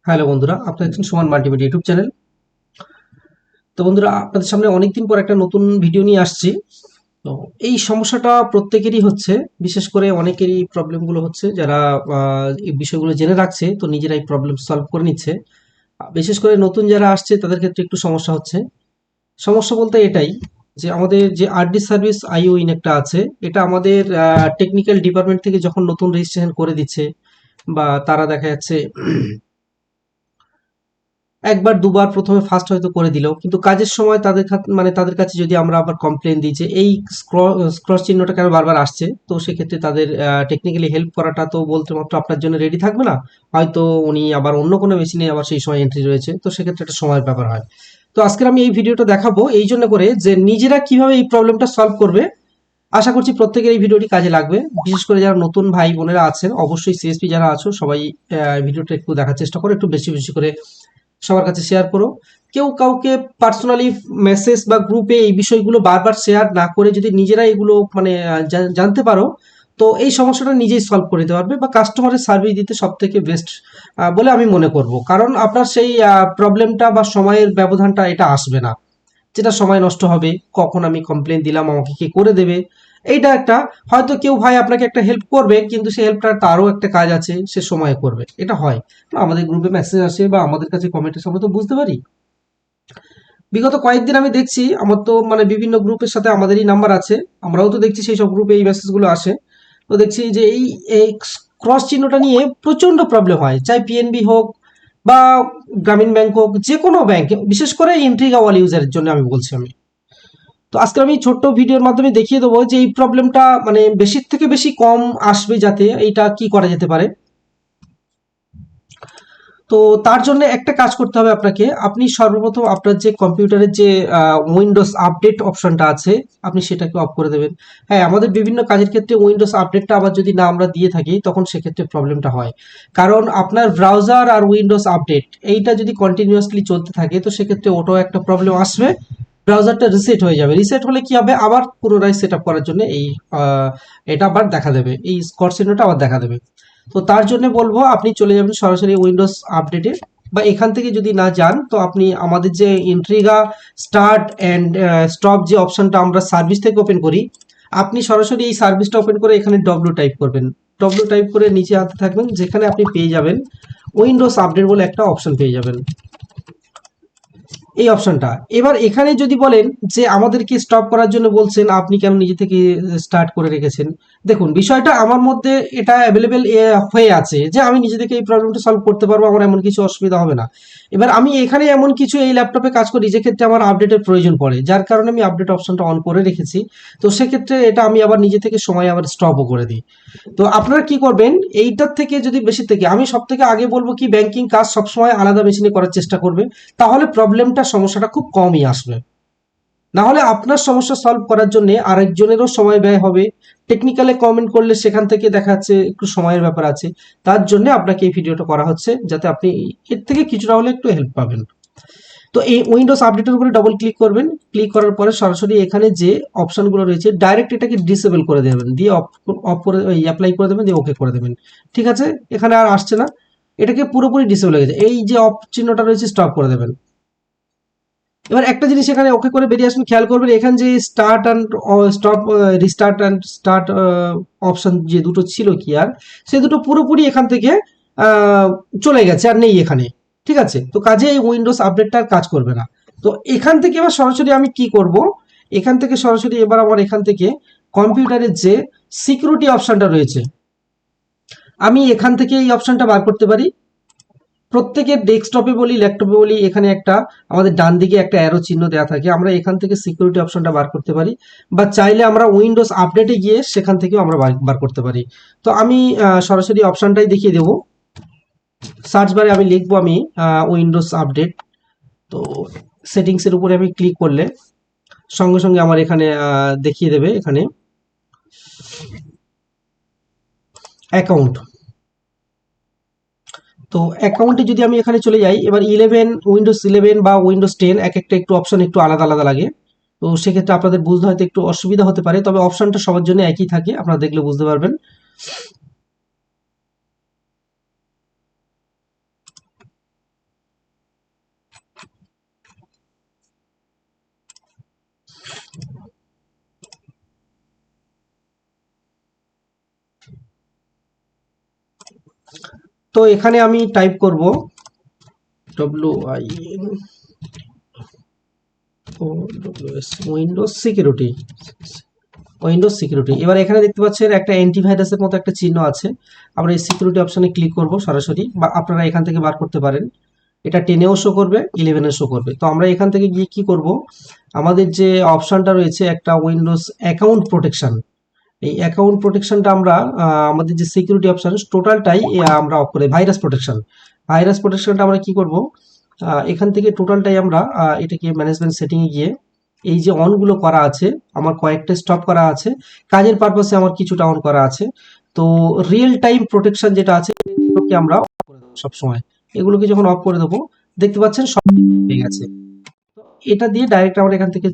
Hello বন্ধুরা, আপনারা দেখছেন সুমন মাল্টিমিডিয়া ইউটিউব চ্যানেল। তো বন্ধুরা, আপনাদের সামনে অনেকদিন পর একটা নতুন ভিডিও নিয়ে আসছি। তো এই সমস্যাটা প্রত্যেকেরই হচ্ছে, বিশেষ করে অনেকেরই প্রবলেমগুলো হচ্ছে যারা এই বিষয়গুলো জেনে রাখছে তো নিজেরাই প্রবলেম সলভ করে নিচ্ছে। বিশেষ করে নতুন যারা আসছে তাদের ক্ষেত্রে একটু সমস্যা হচ্ছে। সমস্যা বলতে এটাই যে আমাদের যে আরডি সার্ভিস আইওইন একটা আছে, এটা আমাদের টেকনিক্যাল ডিপার্টমেন্ট থেকে যখন নতুন রেজিস্ট্রেশন করে দিচ্ছে বা তারা দেখা যাচ্ছে একবার দুবার প্রথমে ফার্স্ট হয়তো করে দিল, কিন্তু কাজের সময় মানে তাদের কাছে যদি আমরা আবার কমপ্লেন দিই যে এই ক্রস চিহ্নটা কেন বারবার আসছে, তো সেক্ষেত্রে তাদের টেকনিক্যালি হেল্প করাটা তো বলতে মাত্র আপনার জন্য রেডি থাকবে না। হয়তো উনি আবার অন্য কোনো মেশিনে আবার সেই সময় এন্ট্রি রয়েছে, তো সেক্ষেত্রে একটা সময়ের ব্যাপার হয়। তো আজকের আমি এই ভিডিওটা দেখাবো এই জন্য করে যে নিজেরা কিভাবে এই প্রবলেমটা সলভ করবে। আশা করছি প্রত্যেকের এই ভিডিওটি কাজে লাগবে। বিশেষ করে যারা নতুন ভাই বোনেরা আছেন, অবশ্যই সিএসপি যারা আছো সবাই ভিডিওটা একটু দেখার চেষ্টা করো, একটু বেশি বেশি করে সবার কাছে শেয়ার করো। কেউ কাউকে পার্সোনালি মেসেজ বা গ্রুপে এই বিষয়গুলো বারবার শেয়ার না করে যদি নিজেরা এগুলো মানে জানতে পারো, তো এই সমস্যাটা নিজেই সলভ করে দিতে পারবে বা কাস্টমারের সার্ভিস দিতে সব থেকে বেস্ট বলে আমি মনে করব। কারণ আপনার সেই প্রবলেমটা বা সময়ের ব্যবধানটা এটা আসবে না, যেটা সময় নষ্ট হবে। কখন আমি কমপ্লেন দিলাম, আমাকে কে করে দেবে, এইটা একটা। হয়তো কেউ ভাই আপনাকে একটা হেল্প করবে, কিন্তু সেই হেল্পটা তারও একটা কাজ আছে, সে সময়ে করবে, এটা হয়। আমাদের গ্রুপে মেসেজ আসে বা আমাদের কাছে কমেন্টের সময় তো বুঝতে পারি। বিগত কয়েকদিন আমি দেখছি, আমার তো মানে বিভিন্ন গ্রুপের সাথে আমাদেরই নাম্বার আছে, আমরাও তো দেখছি সেই সব গ্রুপে এই মেসেজগুলো আসে। তো দেখছি যে এই ক্রস চিহ্নটা নিয়ে প্রচন্ড প্রবলেম হয়, চাই পিএনবি হোক বা গ্রামীণ ব্যাংক হোক, যে কোনো ব্যাংক, বিশেষ করে ইন্ট্রিগা ওয়াল ইউজারের জন্য আমি বলছি। তো আজকে আমি ছোট্ট ভিডিওর মাধ্যমে দেখিয়ে দেবো যে এই প্রবলেমটা মানে বেশির থেকে বেশি কম আসবে, যাতে এইটা কি করা যেতে পারে। তো তার জন্য একটা কাজ করতে হবে আপনাকে। আপনি সর্বপ্রথম আপনার যে কম্পিউটারের যে উইন্ডোজ আপডেট অপশনটা আছে, আপনি সেটাকে অফ করে দেবেন। হ্যাঁ, আমাদের বিভিন্ন কাজের ক্ষেত্রে উইন্ডোজ আপডেটটা আবার যদি না আমরা দিয়ে থাকি, তখন সেক্ষেত্রে প্রবলেমটা হয়। কারণ আপনার ব্রাউজার আর উইন্ডোজ আপডেট এইটা যদি কন্টিনিউয়াসলি চলতে থাকে, তো সেক্ষেত্রে ওটাও একটা প্রবলেম আসবে। ব্রাউজারটা রিসেট হয়ে যাবে। রিসেট হলে কি হবে, আবার পুনরায় সেট আপ করার জন্য এটা আবার দেখা দেবে, এই স্কট চিহ্নটা আবার দেখা দেবে। তো তার জন্য বলবো আপনি চলে যাবেন সরাসরি উইন্ডোজ আপডেটে, বা এখান থেকে যদি না যান তো আপনি আমাদের যে ইন্ট্রিগা স্টার্ট অ্যান্ড স্টপ যে অপশনটা আমরা সার্ভিস থেকে ওপেন করি, আপনি সরাসরি এই সার্ভিসটা ওপেন করে এখানে ডব্লিউ টাইপ করবেন। ডব্লিউ টাইপ করে নিচে আনতে থাকবেন, যেখানে আপনি পেয়ে যাবেন উইন্ডোজ আপডেট বলে একটা অপশন পেয়ে যাবেন, এই অপশনটা। এবার এখানে যদি বলেন যে আমাদেরকে স্টপ করার জন্য বলছেন, আপনি কেন নিজে থেকে স্টার্ট করে রেখেছেন, দেখুন বিষয়টা আমার মধ্যে এটা অ্যাভেলেবেল হয়ে আছে যে আমি নিজে থেকে এই প্রবলেমটা সলভ করতে পারবো, আমার এমন কিছু অসুবিধা হবে না। এবার আমি এখানে এমন কিছু এই ল্যাপটপে কাজ করি যে ক্ষেত্রে আমার আপডেটের প্রয়োজন পড়ে, যার কারণে আমি আপডেট অপশনটা অন করে রেখেছি। তো সেক্ষেত্রে এটা আমি আবার নিজে থেকে সময় আবার স্টপও করে দিই। তো আপনারা কি করবেন, এইটার থেকে যদি বেশি থেকে, আমি সব থেকে আগে বলবো কি ব্যাংকিং কাজ সবসময় আলাদা মেশিনে করার চেষ্টা করবে, তাহলে প্রবলেমটা সমস্যাটা খুব কমই আসবে। না হলে আপনার সমস্যা সলভ করার জন্য আরেকজনেরও সময় ব্যয় হবে। টেকনিক্যালে কমেন্ট করলে সেখান থেকে দেখা যাচ্ছে একটু সময়ের ব্যাপার আছে। তার জন্য আপনাকে এই ভিডিওটা করা হচ্ছে, যাতে আপনি এর থেকে কিছুটা হলে একটু হেল্প পাবেন। তো এই উইন্ডোজ আপডেটের উপরে ডবল ক্লিক করবেন। ক্লিক করার পরে সরাসরি এখানে যে অপশনগুলো রয়েছে ডাইরেক্ট এটাকে ডিসেবল করে দেবেন, দিয়ে অফ অফ করে অ্যাপ্লাই করে দেবেন, দিয়ে ওকে করে দেবেন। ঠিক আছে, এখানে আর আসছে না, এটাকে পুরোপুরি ডিসেবল হয়ে গেছে। এই যে অফ চিহ্নটা রয়েছে স্টপ করে দেবেন। এবার একটা জিনিস এখানে ওকে করে বেরিয়ে আসবেন, খেয়াল করবেন এখানে যে start and stop, restart and start option যে দুটো ছিল কি আর, সে দুটো পুরোপুরি এখান থেকে আহ, চলে গেছে, আর নেই এখানে। ঠিক আছে, তো কাজে এই উইন্ডোজ আপডেটটা আর কাজ করবে না। তো এখান থেকে এবার সরাসরি আমি কি করব, এখান থেকে সরাসরি এবার আমার এখান থেকে কম্পিউটারের যে সিকিউরিটি অপশনটা রয়েছে, আমি এখান থেকে এই অপশনটা বার করতে পারি। প্রত্যেকের ডেস্কটপে বলি ল্যাপটপে বলি, এখানে একটা আমাদের ডান দিকে একটা অ্যারো চিহ্ন দেওয়া থাকে, আমরা এখান থেকে সিকিউরিটি অপশনটা বার করতে পারি, বা চাইলে আমরা উইন্ডোজ আপডেটে গিয়ে সেখান থেকেও আমরা বার করতে পারি। তো আমি সরাসরি অপশনটাই দেখিয়ে দেবো। সার্চ বারে আমি লিখবো আমি উইন্ডোজ আপডেট। তো সেটিংসের উপরে আমি ক্লিক করলে সঙ্গে সঙ্গে আমার এখানে দেখিয়ে দেবে এখানে অ্যাকাউন্ট। তো অ্যাকাউন্টে যদি আমি এখানে চলে যাই, এবার উইন্ডোজ 11 বা উইন্ডোজ 10 এক একটা একটু অপশন একটু আলাদা আলাদা লাগে। তো সেক্ষেত্রে আপনাদের বুঝতে হয়তো একটু অসুবিধা হতে পারে, তবে অপশনটা সবার জন্য একই থাকে, আপনারা দেখলে বুঝতে পারবেন। তো এখানে আমি টাইপ করব WIN উইন্ডোজ সিকিউরিটি। এবার এখানে দেখতে পাচ্ছেন একটা অ্যান্টিভাইরাসের মতো একটা চিহ্ন আছে। আমরা এই সিকিউরিটি অপশনে ক্লিক করব সরাসরি, বা আপনারা এখান থেকে বার করতে পারেন। এটা 10-এও শো করবে, 11-এ শো করবে। তো আমরা এখান থেকে গিয়ে কি করব, আমাদের যে অপশনটা রয়েছে একটা উইন্ডোজ অ্যাকাউন্ট প্রোটেকশন, এই অ্যাকাউন্ট প্রোটেকশনটা আমরা আমাদের যে সিকিউরিটি অপশন টোটালটাই আমরা অফ করে, ভাইরাস প্রোটেকশনটা আমরা কি করব, এখান থেকে টোটালটাই আমরা এটাকে ম্যানেজমেন্ট সেটিংয়ে গিয়ে এই যে অনগুলো করা আছে, আমার কয়েকটা স্টপ করা আছে, কাজের পারপাসে আমার কিছুটা অন করা আছে। তো রিয়েল টাইম প্রোটেকশন যেটা আছে এগুলোকে আমরা অফ করে দেবো সবসময়। এগুলোকে যখন অফ করে দেবো, দেখতে পাচ্ছেন সব হয়ে গেছে। তো এটা দিয়ে ডাইরেক্ট আমরা এখান থেকে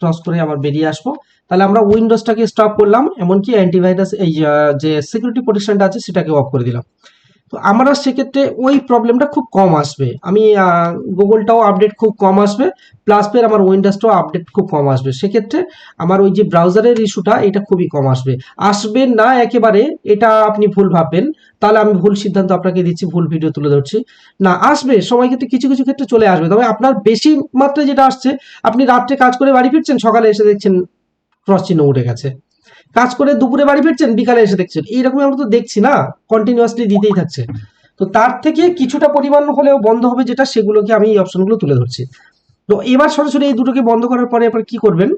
ক্রস করে আবার বেরিয়ে আসবো। তাহলে আমরা উইন্ডোজটাকে স্টপ করলাম, এমনকি অ্যান্টিভাইরাস এই যে সিকিউরিটি প্রোটেকশনটা আছে সেটাকে অফ করে দিলাম। তো আমরা সেক্ষেত্রে ওই প্রবলেমটা খুব কম আসবে। আমি গুগলটাও আপডেট খুব কম আসবে, প্লাস ফের আমার উইন্ডোজটাও আপডেট খুব কম আসবে। সেক্ষেত্রে আমার ওই যে ব্রাউজারের ইস্যুটা এটা খুবই কম আসবে। আসবে না একেবারে, এটা আপনি ভুল ভাববেন, তাহলে আমি ভুল সিদ্ধান্ত আপনাকে দিচ্ছি, ভুল ভিডিও তুলে ধরছি। না, আসবে সময় ক্ষেত্রে কিছু কিছু ক্ষেত্রে চলে আসবে, তবে আপনার বেশি মাত্রায় যেটা আসছে, আপনি রাত্রে কাজ করে বাড়ি ফিরছেন, সকালে এসে দেখছেন ক্রস চিহ্ন উঠে গেছে। কাজ করে দুপুরে বাড়ি ফিরছেন, বিকালে এসে দেখছেন, এইরকমই আমরা তো দেখছি না, কন্টিনিউয়াসলি দিতেই থাকছে। তো তার থেকে কিছুটা পরিমাণ হলেও বন্ধ হবে যেটা, সেগুলোকে আমি এই অপশনগুলো তুলে ধরছি। তো এবার সরাসরি এই দুটোকে বন্ধ করার পরে আপনারা কি করবেন,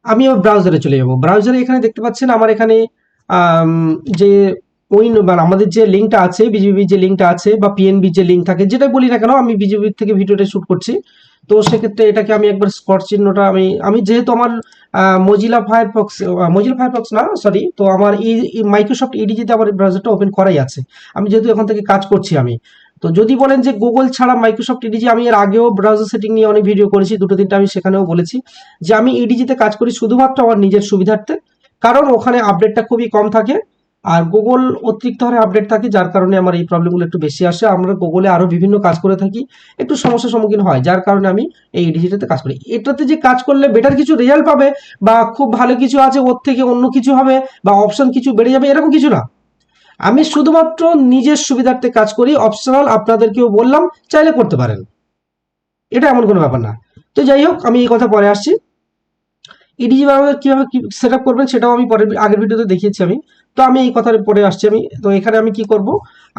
আমি ব্রাউজারে চলে যাব। ব্রাউজারে এখানে দেখতে পাচ্ছেন আমার এখানে যে মানে আমাদের যে লিঙ্কটা আছে, বিজিবি যে লিঙ্কটা আছে বা পিএনবি যে লিঙ্ক থাকে, যেটা বলি না কেন, আমি বিজিবি থেকে ভিডিওটা শুট করছি। তো সেক্ষেত্রে এটাকে আমি একবার স্কট চিহ্নটা আমি যেহেতু আমার মজিলা ফায়ারফক্স না সরি, তো আমার এই মাইক্রোসফট ইডিজিতে আমার ব্রাউজারটা ওপেন করাই আছে। আমি যেহেতু এখন থেকে কাজ করছি আমি, তো যদি বলেন যে গুগল ছাড়া মাইক্রোসফট ইডিজি, আমি এর আগেও ব্রাউজার সেটিং নিয়ে অনেক ভিডিও করেছি, দুটো তিনটা আমি সেখানেও বলেছি যে আমি ইডিজিতে কাজ করি শুধুমাত্র আমার নিজের সুবিধার্থে, কারণ ওখানে আপডেটটা খুবই কম থাকে আর গুগল অতিরিক্ত হারে আপডেট থাকে, যার কারণে আমার এই প্রবলেমগুলো একটু বেশি আসে। আমরা গুগলে আরো বিভিন্ন কাজ করে থাকি, একটু সমস্যার সম্মুখীন হয়, যার কারণে আমি এই ইডিজিটাতে কাজ করি। এটাতে যে কাজ করলে বেটার কিছু রেজাল্ট পাবে বা খুব ভালো কিছু আছে ওর থেকে অন্য কিছু হবে বা অপশন কিছু বেড়ে যাবে, এরকম কিছু না। আমি শুধুমাত্র নিজের সুবিধার্থে কাজ করি, অপশনাল আপনাদেরকেও বললাম, চাইলে করতে পারেন, এটা এমন কোনো ব্যাপার না। তো যাই হোক, আমি এই কথা পরে আসছি। ইডিজি ব্যবহার কিভাবে সেট আপ করবেন সেটাও আমি পরের আগের ভিডিওতে দেখিয়েছি আমি। তো আমি এই কথার পরে আসছি আমি। তো এখানে আমি কি করব,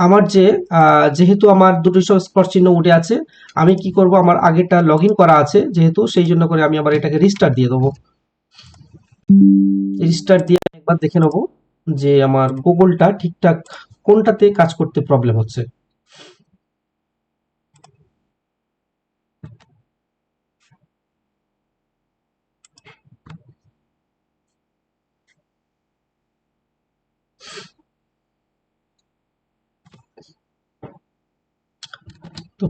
আমার যে যেহেতু আমার দুটো সব স্পট চিহ্ন উঠে আছে, আমি কি করব, আমার আগেরটা লগ ইন করা আছে যেহেতু, সেই জন্য করে আমি আবার এটাকে রিস্টার্ট দিয়ে দেবো। রিস্টার্ট দিয়ে একবার দেখে নেবো যে আমার গুগলটা ঠিকঠাক কোনটাতে কাজ করতে প্রবলেম হচ্ছে। তো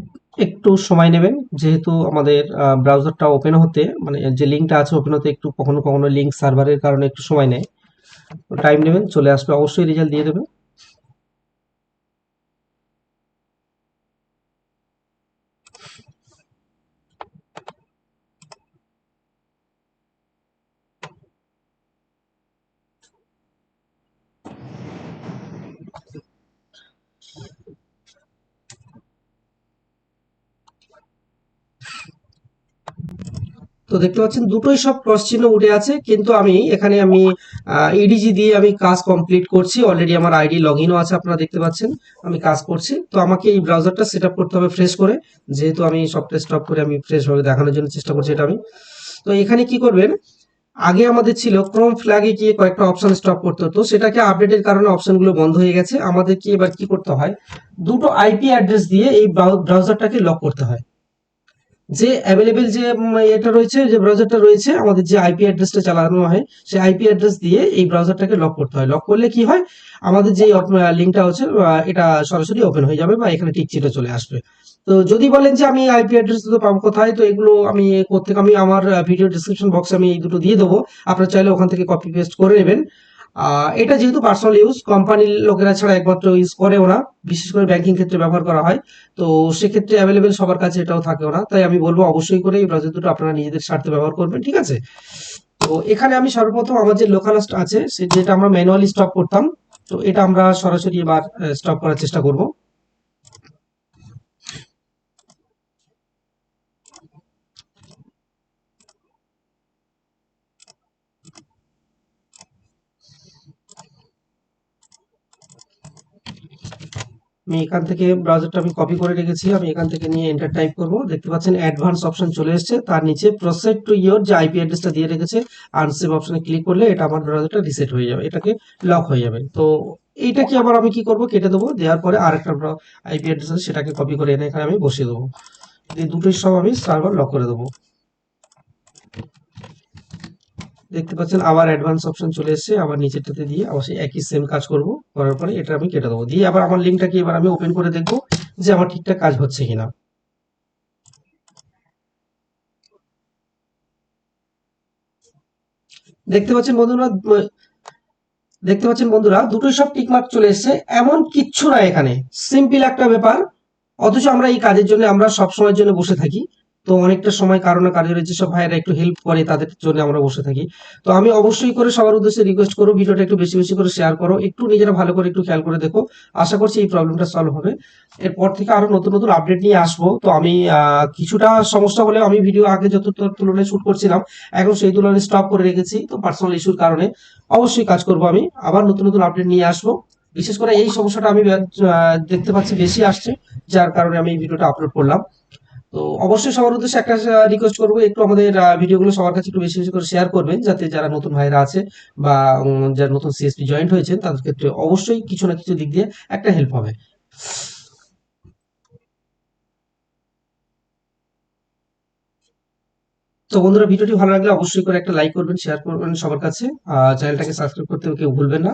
একটু সময় নেবেন, যেহেতু আমাদের ব্রাউজারটা ওপেন হতে, মানে যে লিঙ্কটা আছে ওপেন হতে একটু কখনো কখনো লিঙ্ক সার্ভারের কারণে একটু সময় নেয়। টাইম নেবেন, চলে আসবে, অবশ্যই রেজাল্ট দিয়ে দেবে। তো দেখতে পাচ্ছেন দুটোই সব ক্রস চিহ্ন উঠে আছে, কিন্তু আমি ইডিজি দিয়ে আমি কাজ কমপ্লিট করছি। অলরেডি আমার আইডি লগ ইনও আছে, আপনারা দেখতে পাচ্ছেন আমি কাজ করছি। তো আমাকে এই ব্রাউজারটা সেট আপ করতে হবে ফ্রেশ করে, যেহেতু আমি সফটওয়্যার স্টপ করে আমি ফ্রেশ ভাবে দেখানোর জন্য চেষ্টা করছি এটা আমি। তো এখানে কি করবেন, আগে আমাদের ছিল ক্রোম ফ্ল্যাগে গিয়ে কয়েকটা অপশন স্টপ করতে হতো, সেটাকে আপডেটের কারণে অপশনগুলো বন্ধ হয়ে গেছে। আমাদেরকে এবার কি করতে হয়, দুটো আইপি অ্যাড্রেস দিয়ে এই ব্রাউজারটাকে লক করতে হয়। যে অ্যাভেলেবেল যে এটা রয়েছে, যে ব্রাউজারটা রয়েছে, আমাদের যে আইপি অ্যাড্রেসটা চালানো হয়, সেই আইপি অ্যাড্রেস দিয়ে এই ব্রাউজারটাকে লক করতে হয়। লক করলে কি হয়, আমাদের যে লিঙ্কটা হচ্ছে এটা সরাসরি ওপেন হয়ে যাবে বা এখানে টিক চিহ্ন চলে আসবে। তো যদি বলেন যে আমি আইপি অ্যাড্রেস তো পাবো কোথায়, তো এগুলো আমি কোত্থেকে, আমি আমার ভিডিও ডিসক্রিপশন বক্সে আমি এই দুটো দিয়ে দেবো, আপনারা চাইলে ওখান থেকে কপি পেস্ট করে নেবেন। এটা যেহেতু পার্সোনাল ইউজ, কোম্পানির লোকেরা ছাড়া একমাত্র ইউজ করেও না, বিশেষ করে ব্যাংকিং ক্ষেত্রে ব্যবহার করা হয়। তো সেক্ষেত্রে অ্যাভেলেবেল সবার কাছে এটাও থাকেও না, তাই আমি বলবো অবশ্যই করে এই ব্রাউজার দুটো আপনারা নিজেদের স্বার্থে ব্যবহার করবেন, ঠিক আছে। তো এখানে আমি সর্বপ্রথম আমার যে লোকাল আছে যেটা আমরা ম্যানুয়ালি স্টপ করতাম, তো এটা আমরা সরাসরি এবার স্টপ করার চেষ্টা করব। আমি এখান থেকে ব্রাউজারটা আমি কপি করে রেখেছি, আমি এখান থেকে নিয়ে এন্টার টাইপ করব। দেখতে পাচ্ছেন অ্যাডভান্স অপশন চলে এসেছে, তার নিচে প্রসেড টু ইয়োর যে আইপি অ্যাড্রেসটা দিয়ে রেখেছে আনসেভ অপশনে ক্লিক করলে এটা আমার ব্রাউজারটা রিসেট হয়ে যাবে, এটাকে লক হয়ে যাবে। তো এইটাকে আবার আমি কি করব, কেটে দেবো, দেওয়ার পরে আরেকটা আইপি অ্যাড্রেস আছে সেটাকে কপি করে এনে এখানে আমি বসিয়ে দেবো। এই দুটোই সব আমি সার্ভার লক করে দেবো। দেখতে পাচ্ছেন আবার অ্যাডভান্স অপশন চলে এসেছে, আবার নিচেরটাতে দিয়ে আবার সেই একই সেম কাজ করব। করার পরে এটা আমি কেটে দেবো, দিয়ে আবার আমার লিঙ্কটাকে এবার আমি ওপেন করে দেখবো যে আমার ঠিকঠাক কাজ হচ্ছে কিনা। দেখতে পাচ্ছেন বন্ধুরা, দুটোই সব টিকমার্ক চলে এসেছে, এমন কিচ্ছু না এখানে, সিম্পল একটা ব্যাপার। অথচ আমরা এই কাজের জন্য আমরা সব সময়ের জন্য বসে থাকি। তো অনেকটা সময় কারণে কাজের যেসব ভাইয়েরা একটু হেল্প করে তাদের জন্য আমরা বসে থাকি। তো আমি অবশ্যই করে সবার উদ্দেশ্যে রিকোয়েস্ট করো, ভিডিওটা একটু বেশি বেশি করে শেয়ার করো, একটু নিজেরা ভালো করে একটু খেয়াল করে দেখো। আশা করছি এই প্রবলেমটা সলভ হবে। এরপর থেকে আরো নতুন নতুন আপডেট নিয়ে আসবো। তো আমি কিছুটা সমস্যা হলে আমি ভিডিও আগে যত তুলনায় শুট করছিলাম এখন সেই তুলনায় স্টপ করে রেখেছি, তো পার্সোনাল ইস্যুর কারণে। অবশ্যই কাজ করবো, আমি আবার নতুন নতুন আপডেট নিয়ে আসবো। বিশেষ করে এই সমস্যাটা আমি দেখতে পাচ্ছি বেশি আসছে, যার কারণে আমি এই ভিডিওটা আপলোড করলাম। তো অবশ্যই সবার উদ্দেশ্যে একটা রিকোয়েস্ট করবো, একটু আমাদের ভিডিওগুলো সবার কাছে একটু বেশি বেশি করে শেয়ার করবেন, যাতে যারা নতুন ভাইরা আছে বা যারা নতুন সিএসপি জয়েন্ট হয়েছেন তাদের ক্ষেত্রে অবশ্যই কিছু না কিছু দিক দিয়ে একটা হেল্প হবে। তো বন্ধুরা, ভিডিওটি ভালো লাগলে অবশ্যই করে একটা লাইক করবেন, শেয়ার করবেন সবার কাছে, চ্যানেলটাকে সাবস্ক্রাইব করতে কেউ ভুলবেন না।